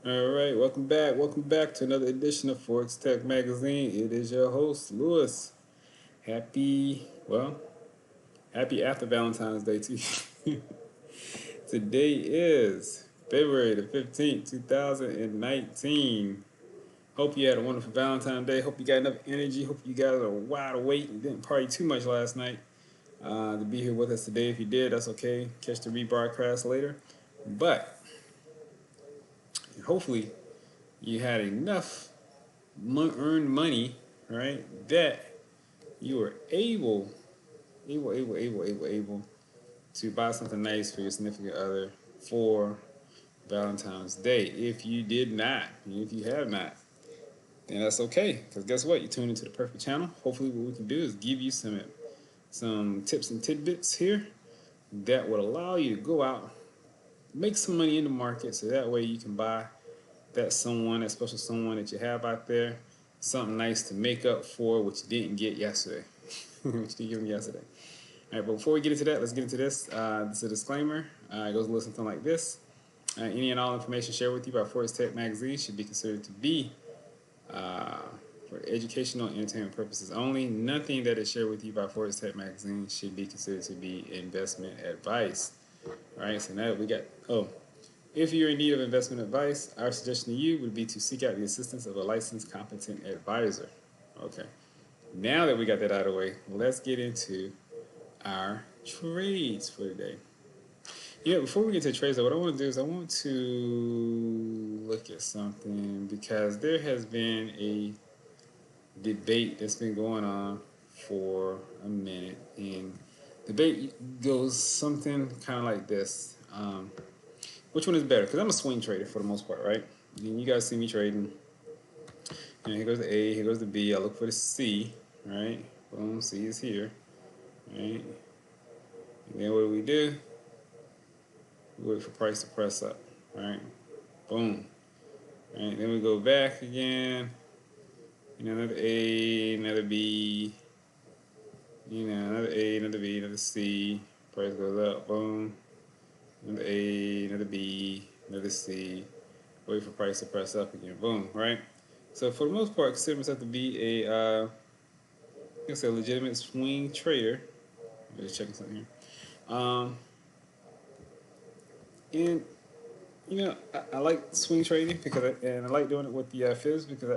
All right, welcome back. Welcome back to another edition of Forex Tech Magazine. It is your host, Lewis. Happy after Valentine's Day to you. Today is February the 15th, 2019. Hope you had a wonderful Valentine's Day. Hope you got enough energy. Hope you guys are wide awake and didn't party too much last night to be here with us today. If you did, that's okay. Catch the rebroadcast later. But hopefully you had enough earned money, right? That you were able to buy something nice for your significant other for Valentine's Day. If you did not, if you have not, then that's okay. Because guess what? You tuned into the perfect channel. Hopefully, what we can do is give you some tips and tidbits here that would allow you to go out, make some money in the market, so that way you can buy that special someone that you have out there, something nice to make up for what you didn't get yesterday. What you didn't give them yesterday. All right, but before we get into that, let's get into this. This is a disclaimer. It goes a little something like this. Any and all information shared with you by Forex Tech Magazine should be considered to be uh, for educational and entertainment purposes only. Nothing that is shared with you by Forex Tech Magazine should be considered to be investment advice. All right, so now we got, if you're in need of investment advice, our suggestion to you would be to seek out the assistance of a licensed, competent advisor. Okay, now that we got that out of the way, let's get into our trades for today. Yeah, before we get to trades, what I want to do is I want to look at something because there has been a debate that's been going on for a minute, and debate goes something kind of like this: which one is better? Because I'm a swing trader for the most part, right? And you guys see me trading. Here goes the A, here goes the B. I look for the C, right? Boom, C is here, right? And then what do? We wait for price to press up, right? Boom. Right, then we go back again. Another A, another B. Another A, another B, another C. Price goes up. Boom. Another A, another B, another C. Wait for price to press up again. Boom. Right. So for the most part, consider myself to be I guess a legitimate swing trader. I'm just checking something here. And I like swing trading and I like doing it with the fibs because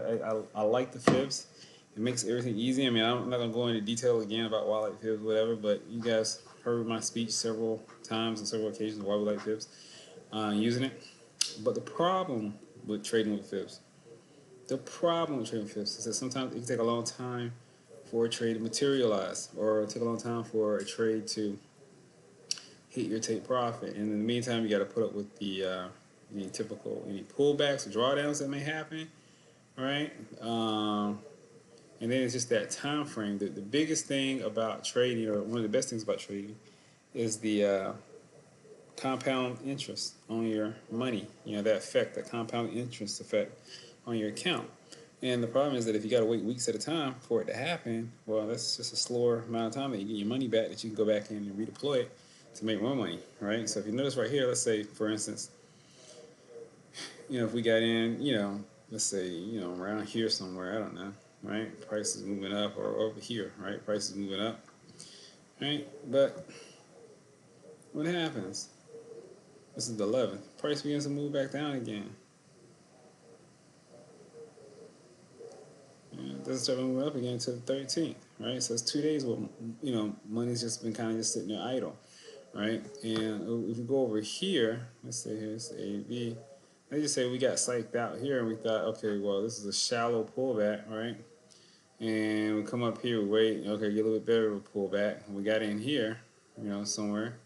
I like the fibs. It makes everything easy. I mean, I'm not gonna go into detail again about why I like fibs, whatever. But you guys heard my speech several times on several occasions why we like fibs, using it. But the problem with trading with fibs, is that sometimes it can take a long time for a trade to materialize, or take a long time for a trade to hit your take profit. And in the meantime, you got to put up with the any pullbacks or drawdowns that may happen, right? And then it's just that time frame. The biggest thing about trading, or one of the best things about trading, is the compound interest on your money. That effect, that compound interest effect on your account. And the problem is that if you got to wait weeks at a time for it to happen, well, that's just a slower amount of time that you get your money back that you can go back in and redeploy it to make more money, right? So if you notice right here, let's say, for instance, if we got in, let's say, around here somewhere, I don't know, right? Price is moving up, or over here, right? Price is moving up, right? But what happens? This is the 11th. Price begins to move back down again. It doesn't start moving up again until the 13th, right? So it's 2 days where, money's just been kind of just sitting there idle, right? And if we go over here, let's say here's A, B. Let's just say we got psyched out here and we thought, okay, well, this is a shallow pullback, right? And we come up here, we wait, okay, get a little bit better of a pullback. And we got in here, somewhere,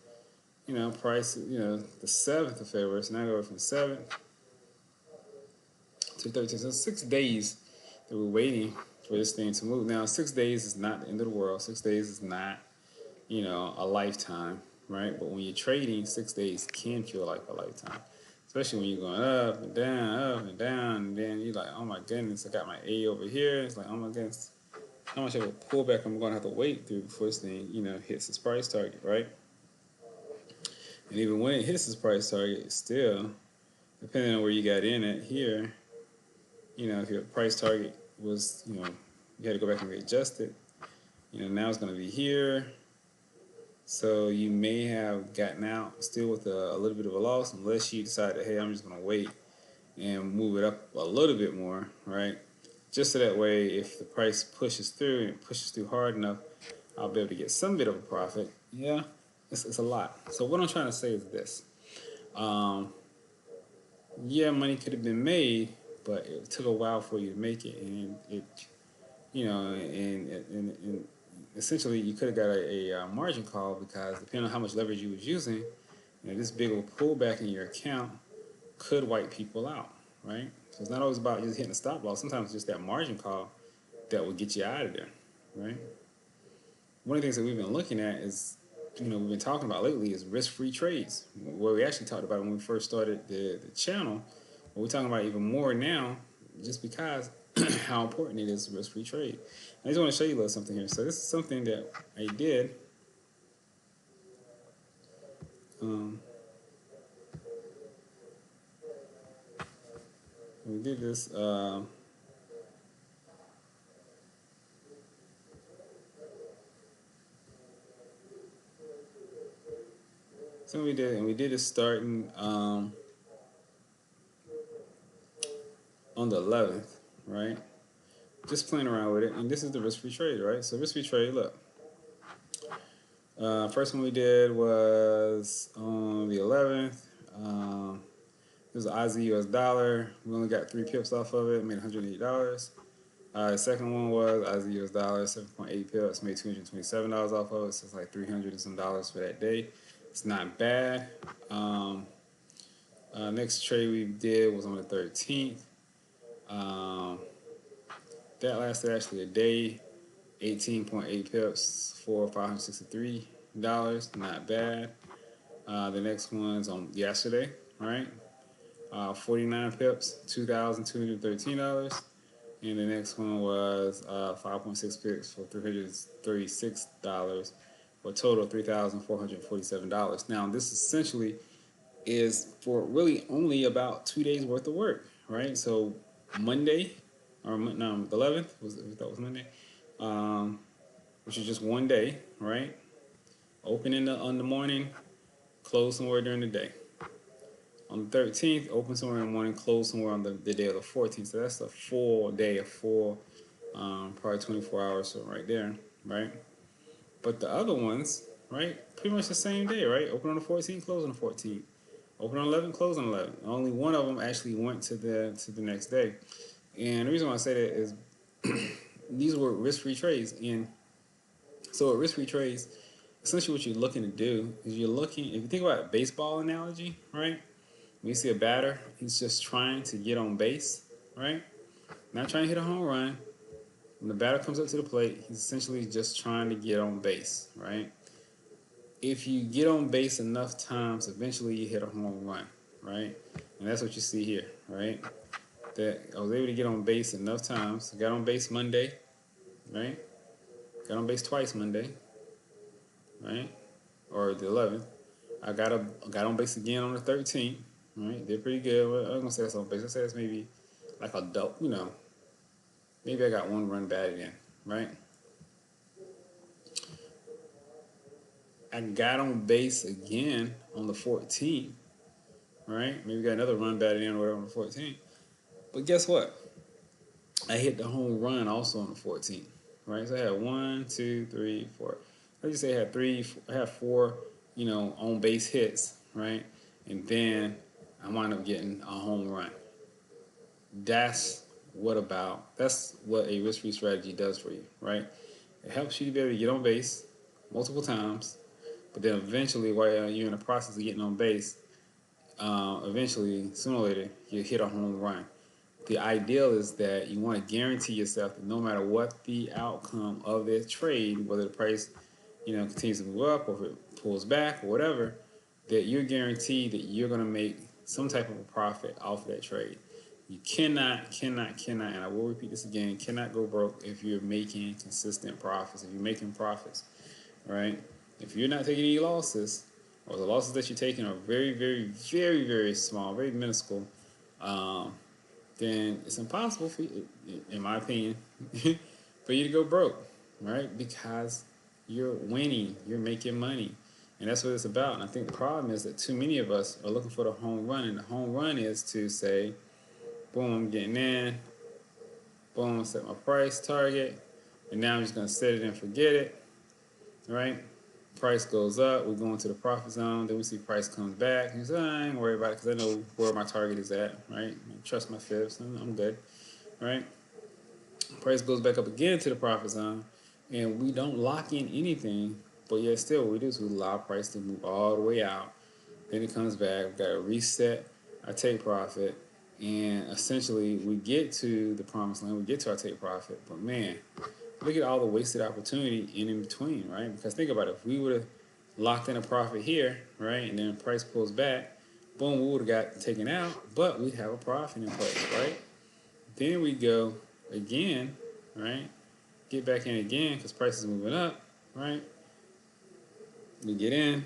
price, the 7th of February. So now I go from 7th to 13th. So 6 days that we're waiting for this thing to move. Now, 6 days is not the end of the world. 6 days is not, a lifetime, right? But when you're trading, 6 days can feel like a lifetime, especially when you're going up and down, and then you're like, oh my goodness, I got my A over here. It's like, oh my goodness, how much of a pullback I'm going to have to wait through before this thing, hits its price target, right? And even when it hits its price target, it's still, depending on where you got in at here, if your price target was, you had to go back and readjust it. Now it's going to be here. So you may have gotten out still with a little bit of a loss, unless you decide that, hey, I'm just going to wait and move it up a little bit more, right? Just so that way, if the price pushes through and it pushes through hard enough, I'll be able to get some bit of a profit. Yeah, it's a lot. So what I'm trying to say is this. Yeah, money could have been made, but it took a while for you to make it, and and essentially you could have got a margin call, because depending on how much leverage you was using, this big old pullback in your account could wipe people out, right? So it's not always about just hitting a stop loss. Sometimes it's just that margin call that will get you out of there, right? One of the things that we've been looking at is, we've been talking about lately is risk-free trades. What we actually talked about when we first started the channel, what we're talking about even more now, just because how important it is to risk-free trade. I just want to show you a little something here. So this is something that I did. We did this. So we did, and we did it starting on the 11th, right? Just playing around with it, and this is the risk-free trade, right? So risk-free trade, look. First one we did was on the 11th. It was an Aussie US dollar. We only got 3 pips off of it, made $180. The second one was Aussie US dollar, 7.8 pips, made $227 off of it. So it's like $300 and some dollars for that day. It's not bad. Next trade we did was on the 13th. That lasted actually a day, 18.8 pips for $563. Not bad. The next one's on yesterday, right? 49 pips, $2,213. And the next one was 5.6 pips for $336, for a total of $3,447. Now, this essentially is for really only about 2 days worth of work, right? So Monday, or no, the 11th that was Monday, which is just one day, right? Open on the morning, close somewhere during the day. On the 13th, open somewhere in the morning, close somewhere on the day of the 14th. So that's a full day, probably 24 hours, so right there, right? But the other ones, right, pretty much the same day, right? Open on the 14th, close on the 14th. Open on 11, close on 11. Only one of them actually went to the next day. And the reason why I say that is these were risk-free trades. And so with risk-free trades, essentially what you're looking to do is if you think about a baseball analogy, right? When you see a batter, he's just trying to get on base, right? Not trying to hit a home run. When the batter comes up to the plate, he's essentially just trying to get on base, right? If you get on base enough times, eventually you hit a home run, right? And that's what you see here, right? That I was able to get on base enough times. I got on base Monday, right? Got on base twice Monday, right? Or the 11th. I got on base again on the 13th, right? They're pretty good. Well, I'm gonna say that's on base. I say that's maybe like a dope, maybe I got one run batted in, right? I got on base again on the 14th, right? Maybe got another run batted in or whatever on the 14th. But guess what? I hit the home run also on the 14th, right? So I had 1, 2, 3, 4. Let's just say I had 4, on base hits, right? And then I wound up getting a home run. That's what a risk-free strategy does for you, right? It helps you to be able to get on base multiple times, but then eventually, while you're in the process of getting on base, eventually, sooner or later, you hit a home run. The ideal is that you want to guarantee yourself that no matter what the outcome of this trade, whether the price, continues to move up or if it pulls back or whatever, that you're guaranteed that you're going to make some type of a profit off of that trade. You cannot, and I will repeat this again, cannot go broke if you're making consistent profits, if you're making profits, right? If you're not taking any losses, or the losses that you're taking are very, very, very, very small, very minuscule, um, then it's impossible for you, in my opinion, for you to go broke, right? Because you're winning, you're making money. And that's what it's about. And I think the problem is that too many of us are looking for the home run. And the home run is to say, boom, I'm getting in, boom, set my price target, and now I'm just gonna set it and forget it, right? Price goes up, we go into the profit zone, then we see price comes back, and you say, I ain't worried about it because I know where my target is at, right? Trust my fibs, I'm good, right? Price goes back up again to the profit zone, and we don't lock in anything, but yet still what we do is we allow price to move all the way out. Then it comes back, we've got to reset our take profit, and essentially we get to the promised land, we get to our take profit, but man, look at all the wasted opportunity in between, right? Because think about it, if we would have locked in a profit here, right, and then price pulls back, boom, we would have got taken out, but we'd have a profit in place, right? Then we go again, right? Get back in again because price is moving up, right? We get in,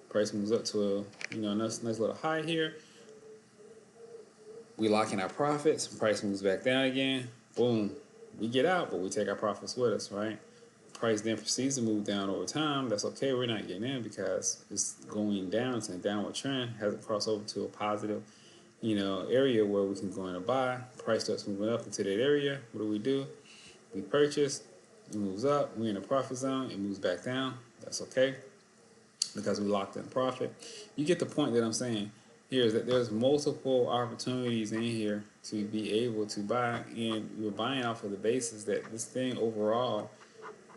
price moves up to a nice little high here. We lock in our profits, price moves back down again, boom. We get out, but we take our profits with us, right? Price then proceeds to move down over time. That's okay, we're not getting in because it's going down, it's in a downward trend, hasn't crossed over to a positive area where we can go in and buy. Price starts moving up into that area. What do? We purchase, it moves up, we're in a profit zone, it moves back down. That's okay because we locked in profit. You get the point that I'm saying here is that there's multiple opportunities in here to be able to buy, and you're buying off of the basis that this thing overall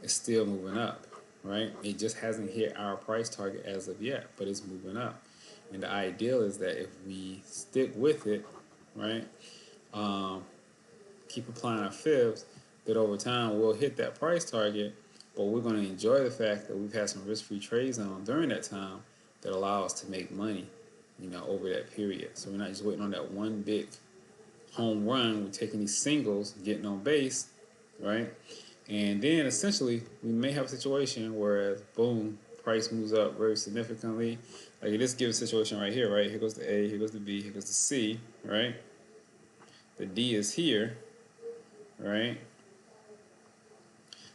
is still moving up, right? It just hasn't hit our price target as of yet, but it's moving up. And the ideal is that if we stick with it, right, keep applying our fibs, that over time we'll hit that price target, but we're going to enjoy the fact that we've had some risk-free trades on during that time that allow us to make money, over that period. So we're not just waiting on that one big home run. We're taking these singles, getting on base, right? And then essentially we may have a situation where, boom, price moves up very significantly. Like in this given situation right here, right? Here goes the A, here goes the B, here goes the C, right? The D is here, right?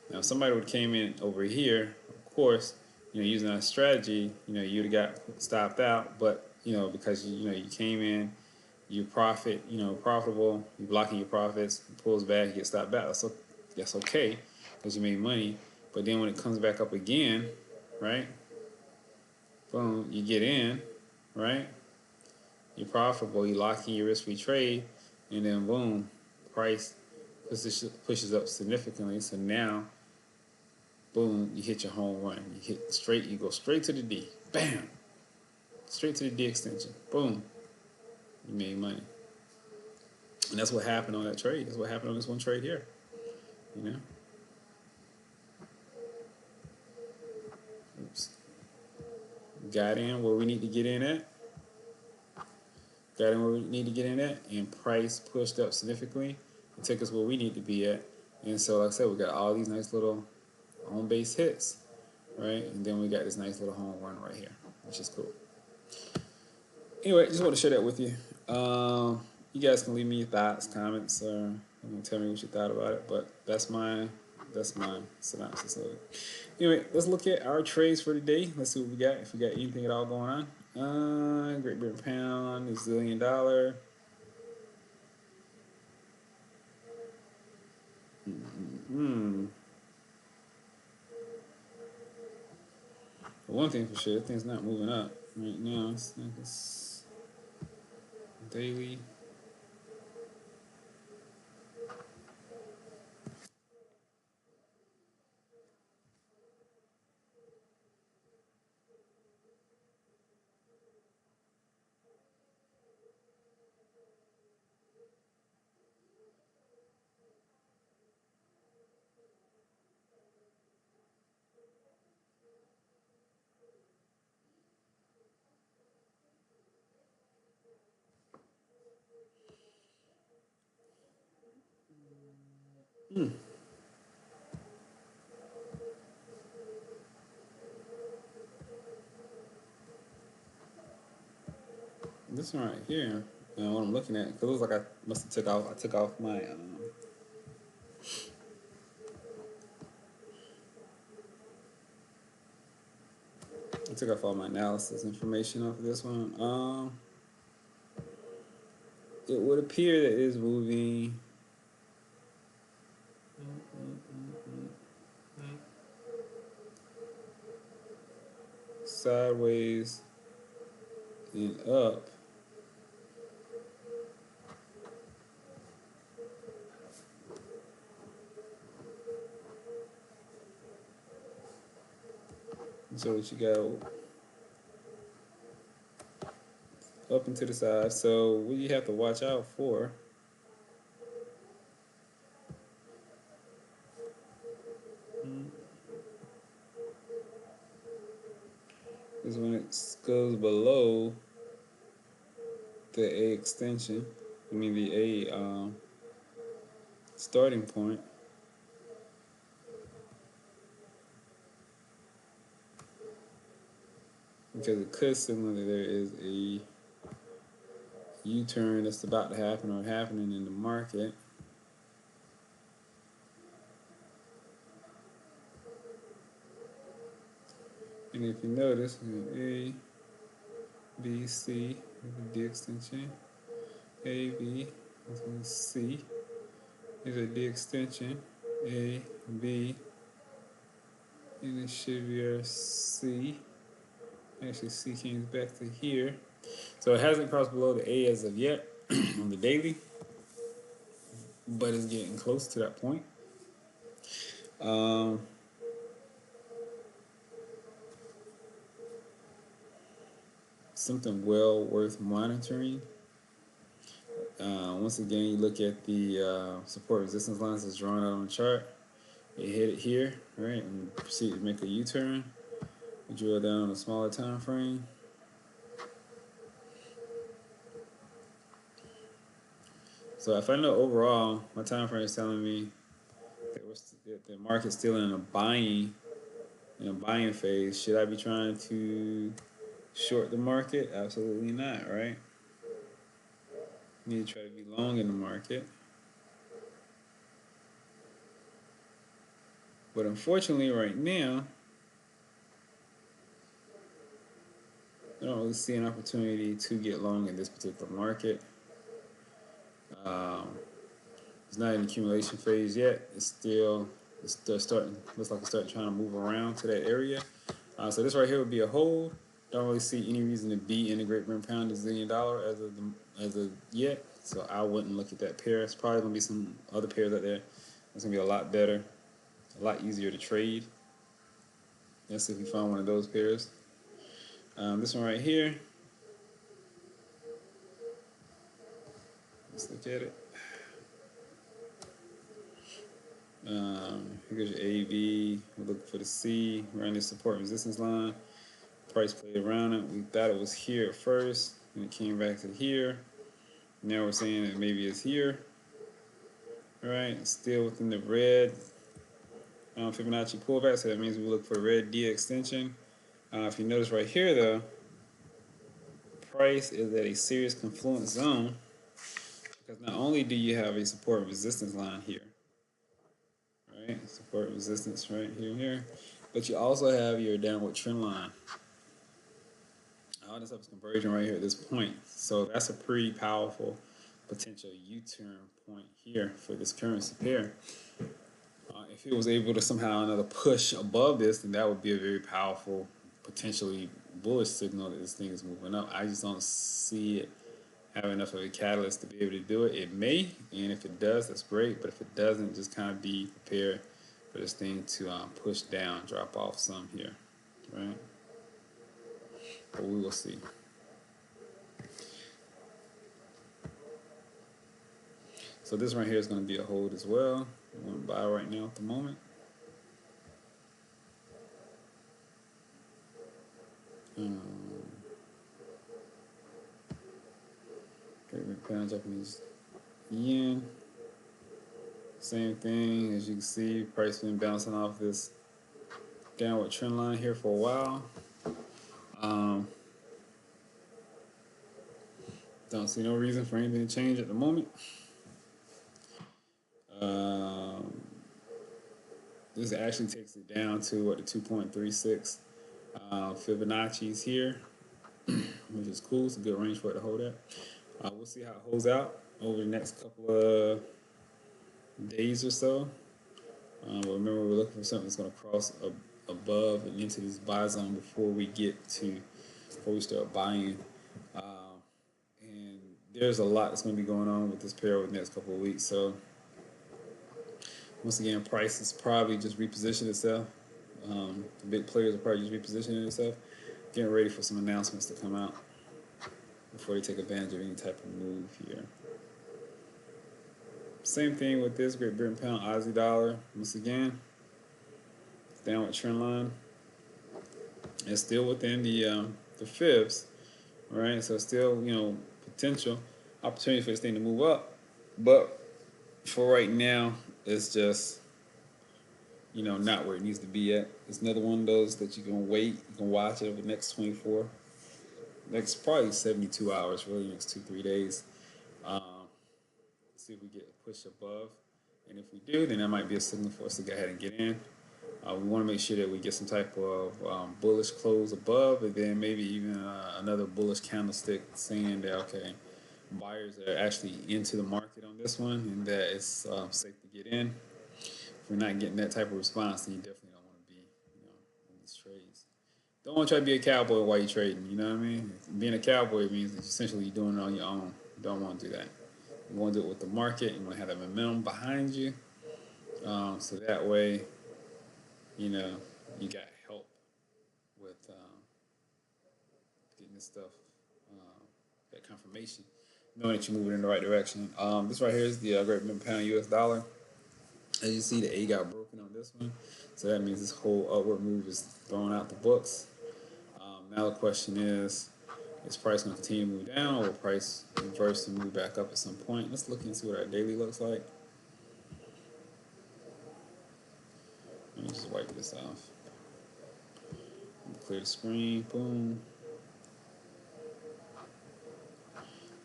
Now, if somebody would have came in over here, of course, using that strategy, you'd have got stopped out. But because you came in, you profit, profitable, you blocking your profits, it pulls back, you get stopped out. That's okay because you made money. But then when it comes back up again, right? Boom, you get in, right? You're profitable, you lock in your risk-free trade, and then boom, price pushes up significantly. So now, boom, you hit your home run. You go straight to the D. Bam! Straight to the D extension. Boom. You made money. And that's what happened on that trade. That's what happened on this one trade here. Oops. Got in where we need to get in at. Got in where we need to get in at. And price pushed up significantly and took us where we need to be at. And so, like I said, we got all these nice little on-base hits, right? And then we got this nice little home run right here, which is cool. Anyway, just want to share that with you. You guys can leave me your thoughts, comments, or tell me what you thought about it. But that's my synopsis of it. Anyway, let's look at our trades for today. Let's see what we got. If we got anything at all going on. Great Britain pound, New Zealand dollar. One thing for sure, thing's not moving up right now. It's daily. this one right here, what I'm looking at, because it looks like I must have took off. I took off my I took off all my analysis information off of this one. It would appear that it's moving sideways and up. So what you got up and to the side. So what you have to watch out for is when it goes below the A extension. I mean the A starting point. Because it could signal that there is a U-turn that's about to happen or happening in the market. And if you notice, A, B, C, D extension, A, B, C, is a D extension, A, B, and it should be our C. Actually, C came back to here. So it hasn't crossed below the A as of yet on the daily, but it's getting close to that point. Something well worth monitoring. Once again, you look at the support resistance lines that's drawn out on the chart. You hit it here, right, and proceed to make a U-turn. You drill down on a smaller time frame. So if I know overall, my time frame is telling me that the market's still in a buying phase. Should I be trying to short the market? Absolutely not, right? You need to try to be long in the market. But unfortunately, right now, I don't really see an opportunity to get long in this particular market. It's not in the accumulation phase yet. It's still starting. Looks like it's starting trying to move around to that area. So this right here would be a hold. Don't really see any reason to be in the Great Britain pound to zillion dollar as of yet. So I wouldn't look at that pair. It's probably gonna be some other pairs out there. It's gonna be a lot better, a lot easier to trade. Let's see if we find one of those pairs. This one right here. Let's look at it. Here's your AB. We're looking for the C. We're on this support resistance line. Price played around it. We thought it was here at first, and it came back to here. Now we're saying that maybe it's here. All right, still within the red Fibonacci pullback, so that means we look for the red D extension. If you notice right here, though, price is at a serious confluence zone because not only do you have a support and resistance line here, right? Support resistance right here, but you also have your downward trend line. All this stuff is converging right here at this point. So that's a pretty powerful potential U-turn point here for this currency pair. If it was able to somehow another push above this, then that would be a very powerful, potentially bullish signal that this thing is moving up. I just don't see it have enough of a catalyst to be able to do it. It may, and if it does, that's great. But if it doesn't, just kind of be prepared for this thing to push down, drop off some here, right? But we will see. So this right here is going to be a hold as well. I'm going to buy right now at the moment. Pound Japanese yen. Same thing, as you can see, price been bouncing off this downward trend line here for a while. Don't see no reason for anything to change at the moment. Um, this actually takes it down to what the 2.36 Fibonacci's here, which is cool. It's a good range for it to hold at. We'll see how it holds out over the next couple of days or so. But remember, we're looking for something that's going to cross above and into this buy zone before we start buying. And there's a lot that's going to be going on with this pair over the next couple of weeks. So once again, price is probably just repositioning itself. The big players are probably just repositioning itself, getting ready for some announcements to come out before they take advantage of any type of move here. Same thing with this Great Britain pound, Aussie dollar. Once again, downward trend line. It's still within the fibs, right? So still, potential opportunity for this thing to move up, but for right now, it's just not where it needs to be at. It's another one of those that you can wait, you can watch it over the next 24, next probably 72 hours, really, next 2-3 days. See if we get pushed above, and if we do, then that might be a signal for us to go ahead and get in. We want to make sure that we get some type of bullish close above, and then maybe even another bullish candlestick saying that, okay, buyers are actually into the market on this one and that it's safe to get in. If we're not getting that type of response, then you definitely don't want to be in these trades. Don't want to try to be a cowboy while you're trading, you know what I mean? Being a cowboy means that essentially you're doing it on your own. You don't want to do that. You want to do it with the market. You want to have that momentum behind you. So that way, you got help with getting this stuff, that confirmation, knowing that you're moving in the right direction. This right here is the Great Britain pound US dollar. As you see, the A got broken on this one. So that means this whole upward move is thrown out the books. Now the question is price going to continue to move down, or will price reverse and move back up at some point? Let's look and see what our daily looks like. Let me just wipe this off. Clear the screen. Boom.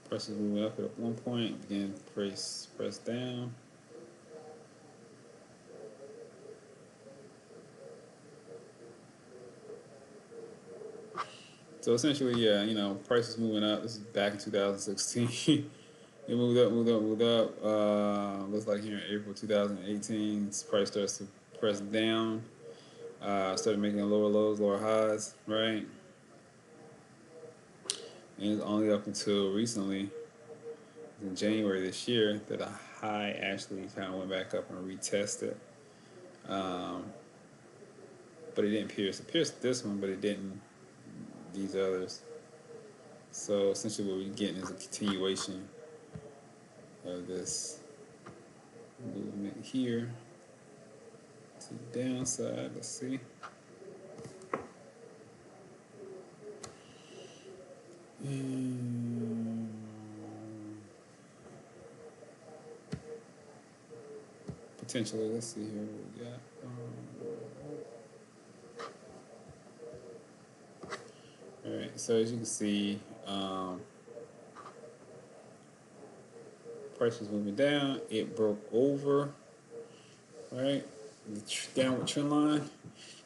Price is moving up at one point. Again, press down. So essentially, yeah, price is moving up. This is back in 2016. It moved up, moved up, moved up. Looks like here in April 2018, price starts to press down. Started making lower lows, lower highs, right? And it's only up until recently, in January this year, that a high actually kind of went back up and retested. But it didn't pierce. It pierced this one, but it didn't these others. So essentially what we're getting is a continuation of this movement here to the downside. Let's see. Potentially, let's see here what we got. All right, so as you can see, price was moving down. It broke over, right, the downward trend line.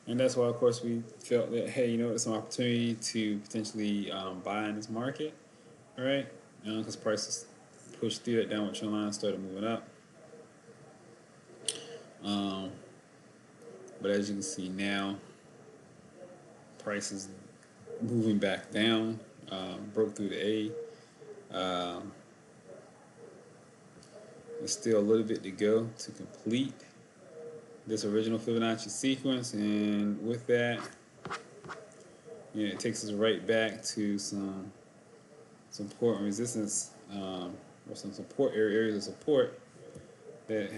And that's why, of course, we felt that, hey, it's an opportunity to potentially buy in this market, right? Because prices pushed through that downward trend line and started moving up. But as you can see now, price is moving back down, broke through the A. There's still a little bit to go to complete this original Fibonacci sequence, and with that, it takes us right back to some support and resistance, or some support areas of support that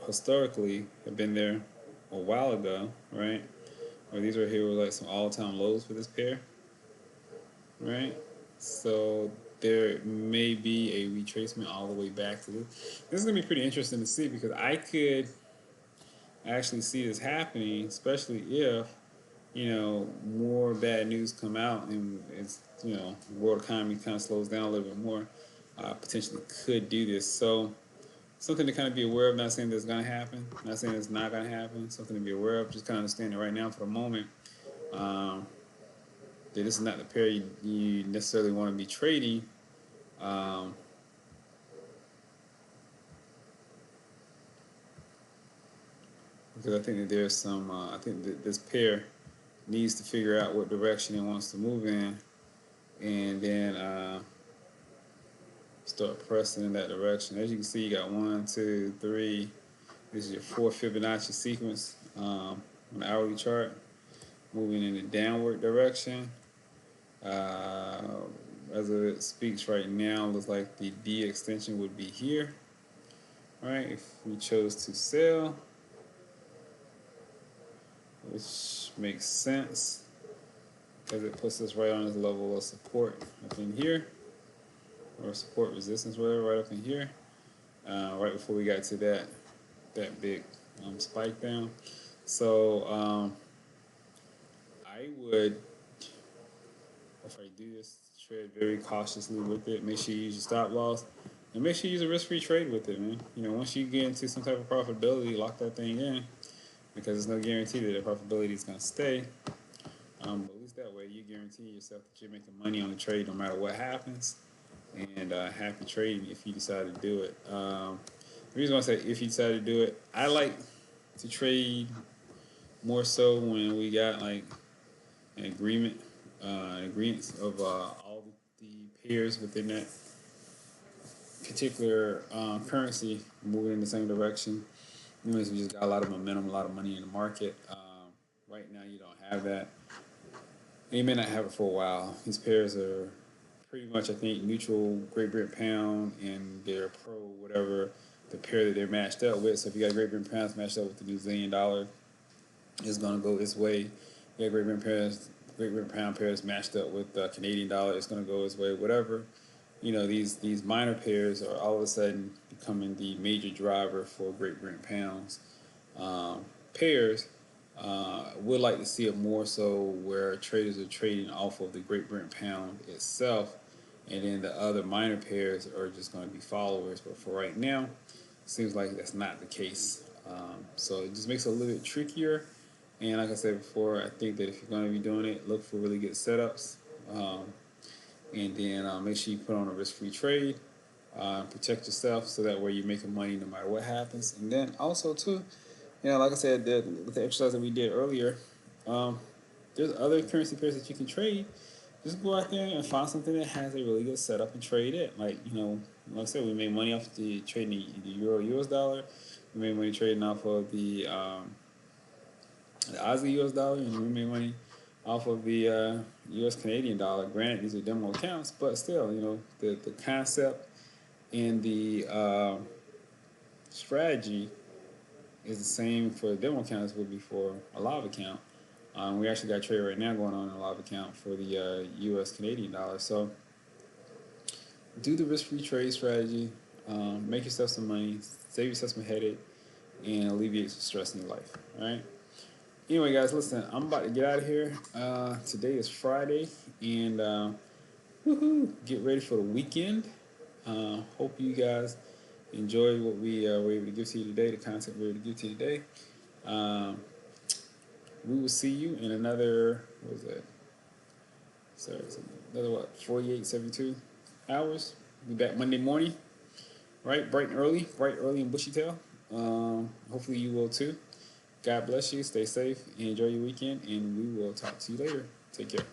historically have been there a while ago, right? Or these right here were like some all-time lows for this pair, right? So there may be a retracement all the way back to this. This is gonna be pretty interesting to see, because I could actually see this happening, especially if more bad news come out, and it's, world economy kind of slows down a little bit more, potentially could do this. So something to kind of be aware of. Not saying that's going to happen. Not saying it's not going to happen. Something to be aware of. Just kind of understand it right now for the moment. Um, that this is not the pair you necessarily want to be trading. Um, because I think that there's some. I think that this pair needs to figure out what direction it wants to move in, and then start pressing in that direction. As you can see, you got 1, 2, 3. This is your 4th Fibonacci sequence on the hourly chart, moving in a downward direction. As it speaks right now, looks like the D extension would be here. Right, if we chose to sell, which makes sense because it puts us right on this level of support up in here, or support resistance, whatever, right up in here, right before we got to that big spike down. So I would, if I do this, trade very cautiously with it. Make sure you use your stop loss, and make sure you use a risk-free trade with it, man. Once you get into some type of profitability, lock that thing in, because there's no guarantee that the profitability is going to stay. But at least that way, you guarantee yourself that you're making money on the trade no matter what happens, and happy trading if you decide to do it. The reason why I say if you decide to do it, I like to trade more so when we got like an agreements of all the pairs within that particular currency moving in the same direction. We just got a lot of momentum, a lot of money in the market. Right now, you don't have that. And you may not have it for a while. These pairs are pretty much, I think, neutral Great Britain pound, and they're pro whatever the pair that they're matched up with. So if you got Great Britain pounds matched up with the New Zealand dollar, it's going to go its way. You got Great Britain pound pairs matched up with the Canadian dollar, it's going to go its way. Whatever, these minor pairs are all of a sudden becoming the major driver for Great Britain pounds. Pairs would like to see it more so where traders are trading off of the Great Britain pound itself, and then the other minor pairs are just going to be followers. But for right now, it seems like that's not the case. So it just makes it a little bit trickier. And like I said before, I think that if you're going to be doing it, look for really good setups. And then make sure you put on a risk-free trade. Protect yourself so that way you're making money no matter what happens. And then also, too, like I said, with the exercise that we did earlier, there's other currency pairs that you can trade. Just go out there and find something that has a really good setup and trade it. Like I said, we made money off the trading the euro US dollar. We made money trading off of the Aussie US dollar, and we made money off of the US Canadian dollar. Granted, these are demo accounts, but still, the concept and the strategy is the same for a demo account as would be for a live account. We actually got a trade right now going on in a live account for the US Canadian dollar. So do the risk-free trade strategy, make yourself some money, save yourself some headache, and alleviate some stress in your life. All right. Anyway, guys, listen, I'm about to get out of here. Today is Friday, and get ready for the weekend. Hope you guys enjoy what we were able to give to you today, the content we were able to give to you today. We will see you in another, what was that? Sorry, another 48, 72 hours. Be back Monday morning, right? Bright and early in Bushytail. Hopefully you will too. God bless you. Stay safe. Enjoy your weekend, and we will talk to you later. Take care.